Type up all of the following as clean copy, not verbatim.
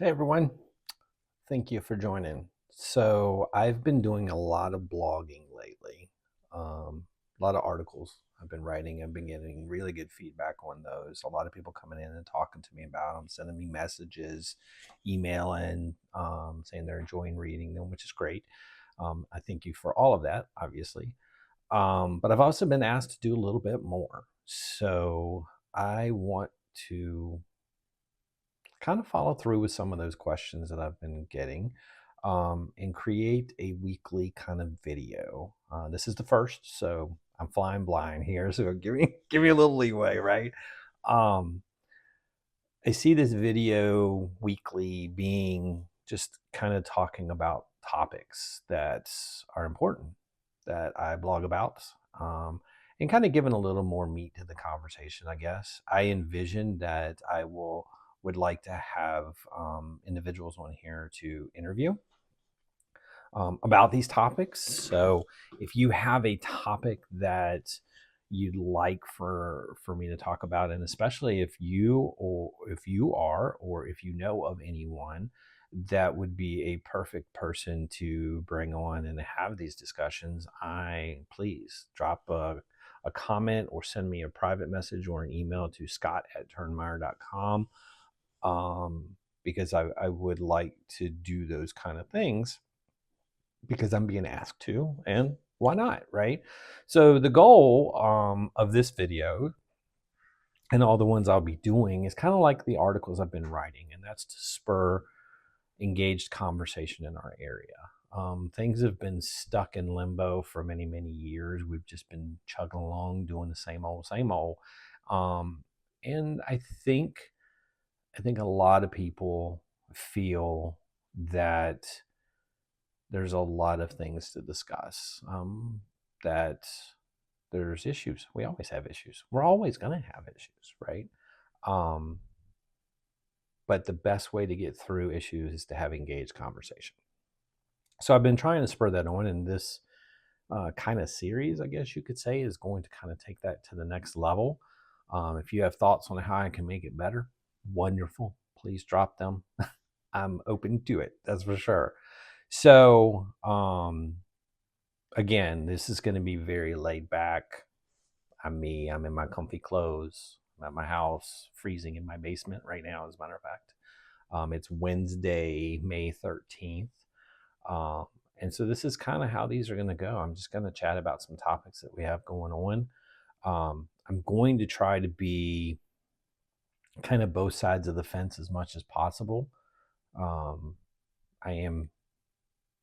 Hey everyone, thank you for joining. So, I've been doing a lot of blogging lately, a lot of articles I've been writing. I've been getting really good feedback on those. A lot of people coming in and talking to me about them, sending me messages, emailing, saying they're enjoying reading them, which is great. I thank you for all of that, obviously. But I've also been asked to do a little bit more. So, I want to kind of follow through with some of those questions that I've been getting and create a weekly kind of video. This is the first, so I'm flying blind here. So give me a little leeway, right? Um, I see this video weekly being just kind of talking about topics that are important that I blog about. And kind of giving a little more meat to the conversation, I guess. I envision that I would like to have individuals on here to interview about these topics. So if you have a topic that you'd like for me to talk about, and especially if you know of anyone that would be a perfect person to bring on and have these discussions, I please drop a comment or send me a private message or an email to scott@turnmeyer.com, because I would like to do those kind of things because I'm being asked to, and why not, right? So the goal of this video and all the ones I'll be doing is kind of like the articles I've been writing, and that's to spur engaged conversation in our area. Things have been stuck in limbo for many, many years. We've just been chugging along, doing the same old, same old. And I think a lot of people feel that there's a lot of things to discuss. That there's issues. We always have issues. We're always going to have issues, right? Um, but the best way to get through issues is to have engaged conversation. So I've been trying to spur that on, and this kind of series, I guess you could say, is going to kind of take that to the next level. If you have thoughts on how I can make it better, wonderful. Please drop them. I'm open to it. That's for sure. So, again, this is going to be very laid back. I'm me. I'm in my comfy clothes. I'm at my house, freezing in my basement right now, as a matter of fact. It's Wednesday, May 13th. Um, and so this is kind of how these are going to go. I'm just going to chat about some topics that we have going on. I'm going to try to be kind of both sides of the fence as much as possible. Um, I am,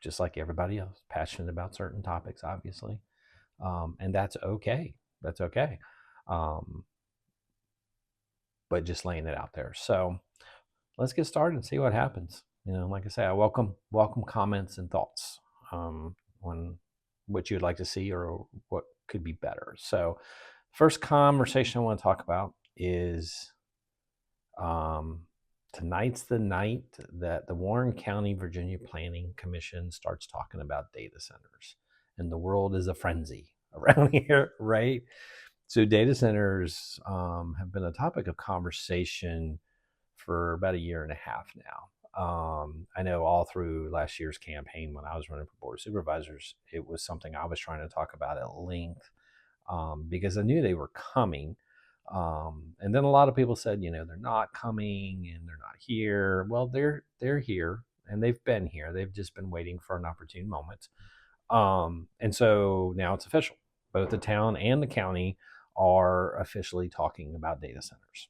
just like everybody else, passionate about certain topics, obviously. And that's okay. That's okay. Um, but just laying it out there. So let's get started and see what happens. Like I say, I welcome comments and thoughts on what you'd like to see or what could be better. So, first conversation I want to talk about is um, tonight's the night that the Warren County, Virginia Planning Commission starts talking about data centers, and the world is a frenzy around here, right? So, data centers have been a topic of conversation for about a year and a half now. I know all through last year's campaign when I was running for board of supervisors, it was something I was trying to talk about at length, because I knew they were coming. And then a lot of people said, they're not coming and they're not here. Well, they're here and they've been here. They've just been waiting for an opportune moment. And so now it's official. Both the town and the county are officially talking about data centers.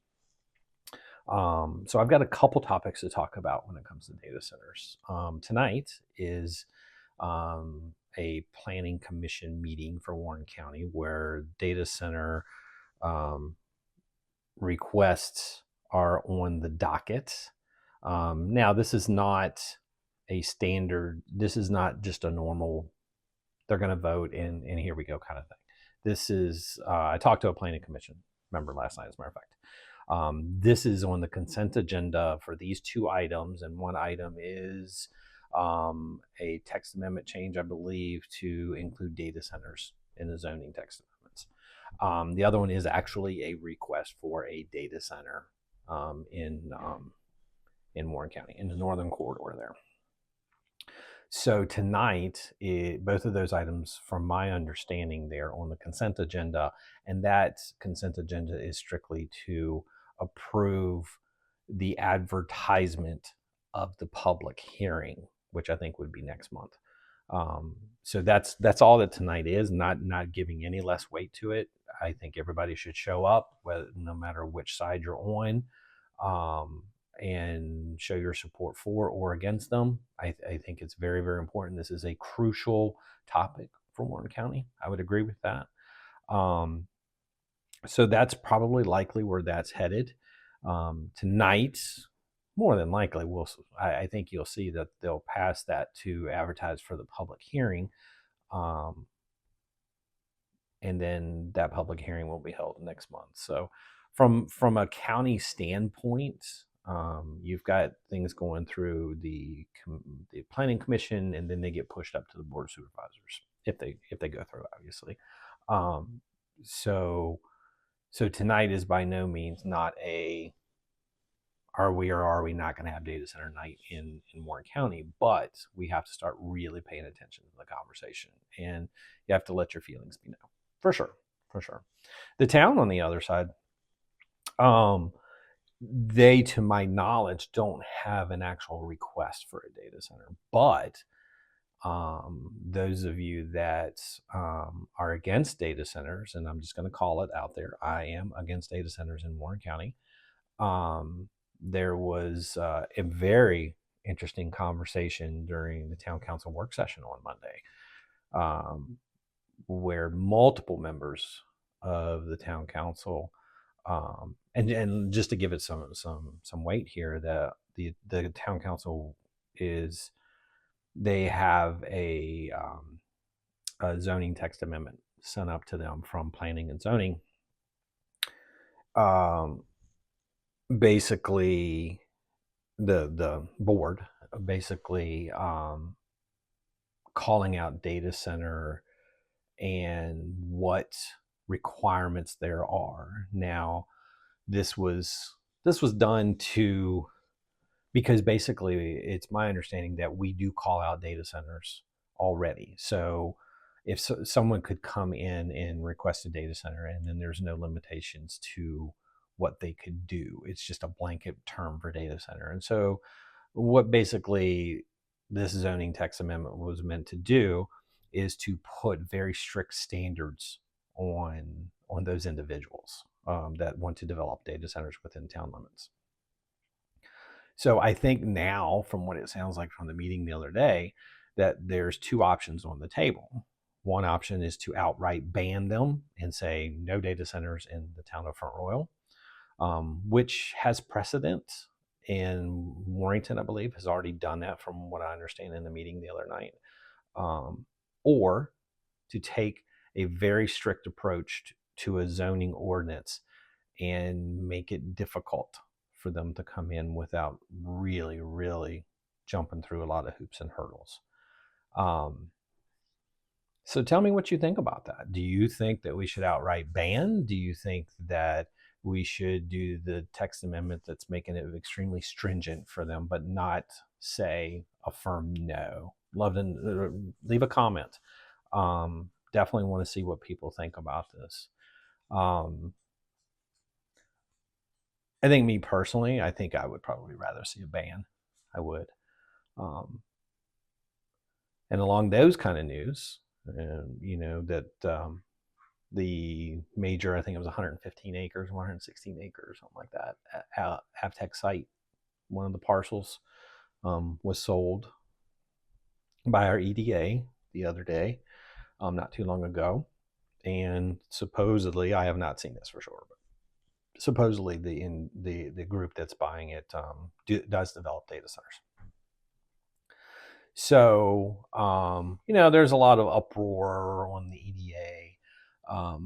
So I've got a couple topics to talk about when it comes to data centers. Tonight is a planning commission meeting for Warren County where data center um, requests are on the docket. Now, this is not a standard, this is not just a normal, they're going to vote and here we go kind of thing. This is, I talked to a planning commission member last night, as a matter of fact. This is on the consent agenda for these two items, and one item is a text amendment change, I believe, to include data centers in the zoning text amendments. The other one is actually a request for a data center in in Warren County, in the northern corridor there. So tonight, both of those items, from my understanding, they're on the consent agenda, and that consent agenda is strictly to approve the advertisement of the public hearing, which I think would be next month. So that's all that tonight is. Not giving any less weight to it. I think everybody should show up, no matter which side you're on. And show your support for or against them. I think it's very, very important. This is a crucial topic for Warren County. I would agree with that. So that's probably likely where that's headed. Tonight, more than likely, I think you'll see that they'll pass that to advertise for the public hearing. And then that public hearing will be held next month. So from a county standpoint, you've got things going through the planning commission, and then they get pushed up to the board of supervisors if they go through, obviously. So tonight is by no means not a are we or are we not going to have data center night in Warren County, but we have to start really paying attention to the conversation, and you have to let your feelings be known. For sure. The town on the other side, they, to my knowledge, don't have an actual request for a data center, but those of you that are against data centers, and I'm just going to call it out there, I am against data centers in Warren County. There was a very interesting conversation during the town council work session on Monday, where multiple members of the town council, and just to give it some weight here, the town council they have a zoning text amendment sent up to them from planning and zoning. Basically, the board basically calling out data center and what requirements there are. Now, this was done because basically it's my understanding that we do call out data centers already. So if someone could come in and request a data center, and then there's no limitations to what they could do, it's just a blanket term for data center. And so what basically this zoning text amendment was meant to do is to put very strict standards on those individuals that want to develop data centers within town limits. So I think now, from what it sounds like from the meeting the other day, that there's two options on the table. One option is to outright ban them and say no data centers in the town of Front Royal, which has precedent. And Warrington, I believe, has already done that from what I understand in the meeting the other night. Or to take a very strict approach to a zoning ordinance and make it difficult for them to come in without really, really jumping through a lot of hoops and hurdles. So tell me what you think about that. Do you think that we should outright ban? Do you think that we should do the text amendment that's making it extremely stringent for them, but not say a firm no? Love to leave a comment. Definitely want to see what people think about this. I think me personally, I think I would probably rather see a ban. I would. And along those kind of news, that the major, I think it was 115 acres, 116 acres, something like that, Avtech site, one of the parcels was sold by our EDA the other day, not too long ago. And supposedly, I have not seen this for sure, but supposedly the group that's buying it does develop data centers. So there's a lot of uproar on the EDA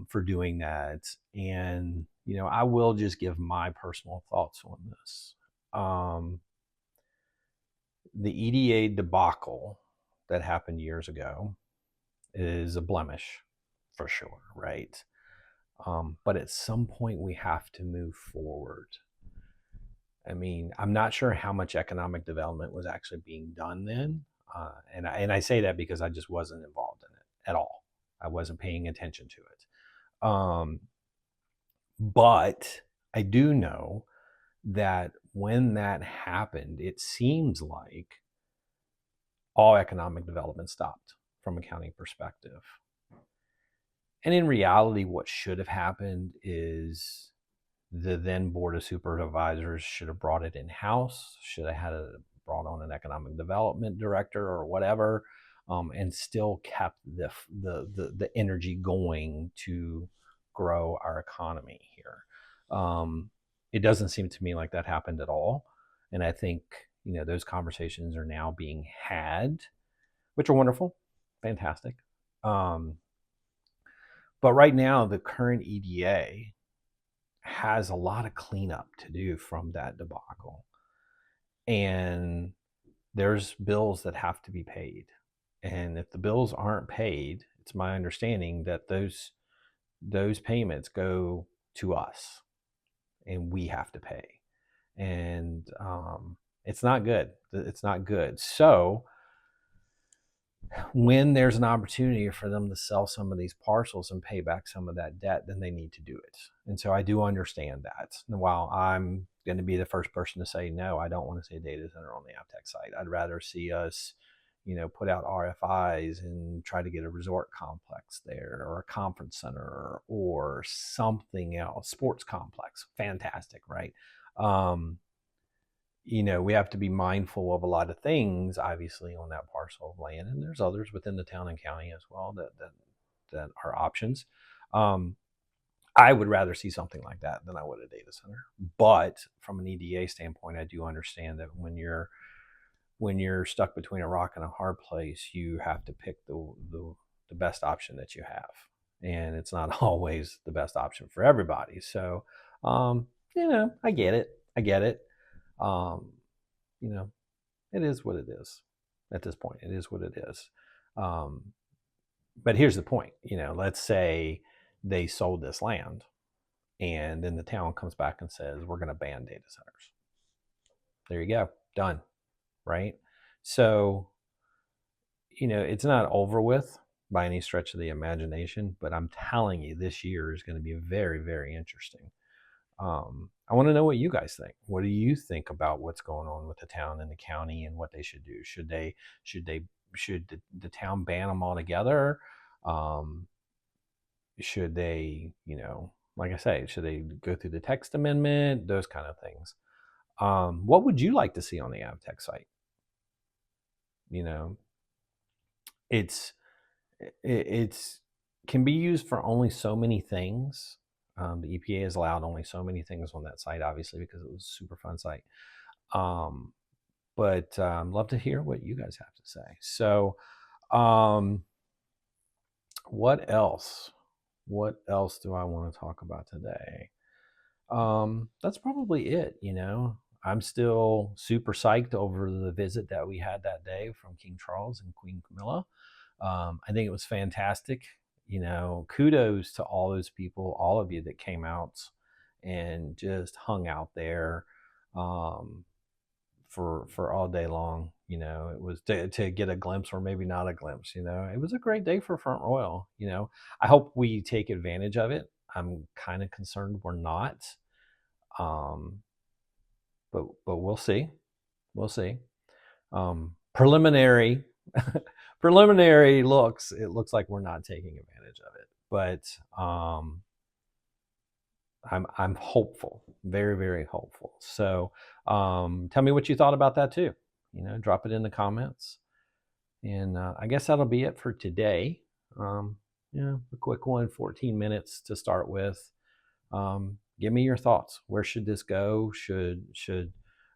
for doing that, and I will just give my personal thoughts on this. The EDA debacle that happened years ago is a blemish for sure, right? But at some point we have to move forward. I mean, I'm not sure how much economic development was actually being done then. And I say that because I just wasn't involved in it at all. I wasn't paying attention to it. But I do know that when that happened, it seems like all economic development stopped from a county perspective. And in reality, what should have happened is the then board of supervisors should have brought it in house, should have brought on an economic development director or whatever, and still kept the energy going to grow our economy here. It doesn't seem to me like that happened at all, and I think those conversations are now being had, which are wonderful, fantastic. Um, but right now, the current EDA has a lot of cleanup to do from that debacle. And there's bills that have to be paid. And if the bills aren't paid, it's my understanding that those payments go to us and we have to pay. And it's not good. It's not good. So when there's an opportunity for them to sell some of these parcels and pay back some of that debt, then they need to do it. And so I do understand that. And while I'm going to be the first person to say, no, I don't want to see a data center on the Avtech site. I'd rather see us, put out RFIs and try to get a resort complex there or a conference center or something else, sports complex. Fantastic, right? We have to be mindful of a lot of things, obviously, on that parcel of land, and there's others within the town and county as well that are options. I would rather see something like that than I would a data center. But from an EDA standpoint, I do understand that when you're stuck between a rock and a hard place, you have to pick the best option that you have, and it's not always the best option for everybody. So, I get it. I get it. Um, it is what it is at this point. It is what it is. But here's the point. Let's say they sold this land and then the town comes back and says, we're going to ban data centers. There you go. Done. Right? So, it's not over with by any stretch of the imagination, but I'm telling you, this year is going to be very, very interesting. I want to know what you guys think. What do you think about what's going on with the town and the county and what they should do? Should the town ban them altogether? Should they, like I say, should they go through the text amendment? Those kind of things. What would you like to see on the Avtech site? It's can be used for only so many things. The EPA has allowed only so many things on that site, obviously, because it was a super fun site. But love to hear what you guys have to say. So, what else? What else do I want to talk about today? That's probably it. I'm still super psyched over the visit that we had that day from King Charles and Queen Camilla. I think it was fantastic. Kudos to all those people, all of you that came out and just hung out there for all day long. It was to get a glimpse or maybe not a glimpse. It was a great day for Front Royal. I hope we take advantage of it. I'm kind of concerned we're not. But we'll see. We'll see. Preliminary looks. It looks like we're not taking advantage of it, but I'm hopeful, very, very hopeful. So tell me what you thought about that too. Drop it in the comments. And I guess that'll be it for today. A quick one, 14 minutes to start with. Give me your thoughts. Where should this go?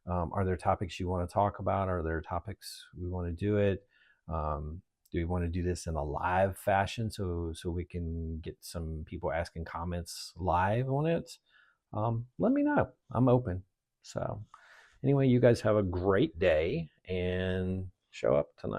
Are there topics you want to talk about? Are there topics we want to do it? Do we want to do this in a live fashion so we can get some people asking comments live on it? Let me know. I'm open. So anyway, you guys have a great day and show up tonight.